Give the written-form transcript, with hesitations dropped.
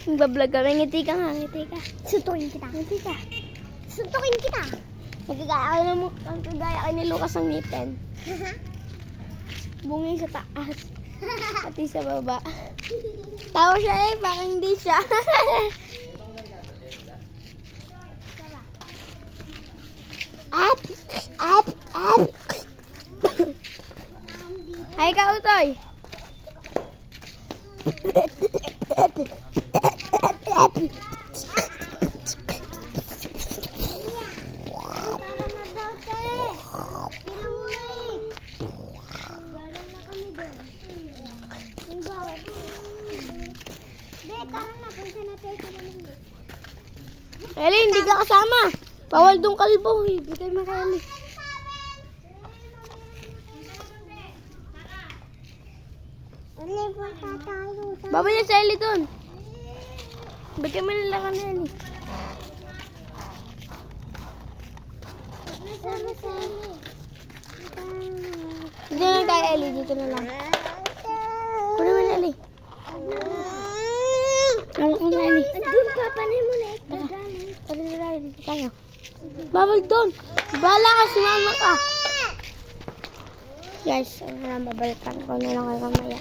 Nagbablog kami. Ngiti ka nga, ngiti ka. Suntukin kita. Ngiti ka. Suntukin kita. Nagkagaya ka ni Lucas ang ngipin. Bungi sa taas. Pati sa baba. Tawa siya eh, parang hindi siya. Up! Up! Up! Hi ka, Utoy! Eli, hindi ka kasama. Bawal dong kalbo. Hindi kayo makali. Babay niya sa Eli dun. Bigyan mo nila ka na Eli. Dito na tayo Eli. Dito na lang. Kunin mo na Eli. Tawag mo na Eli. Andun pa, panay mo na. Tara na tayo. Dito tayo. Babay doon. Bahala ka. Sumama ka. Guys, babalikan ko na lang kayo kamaya.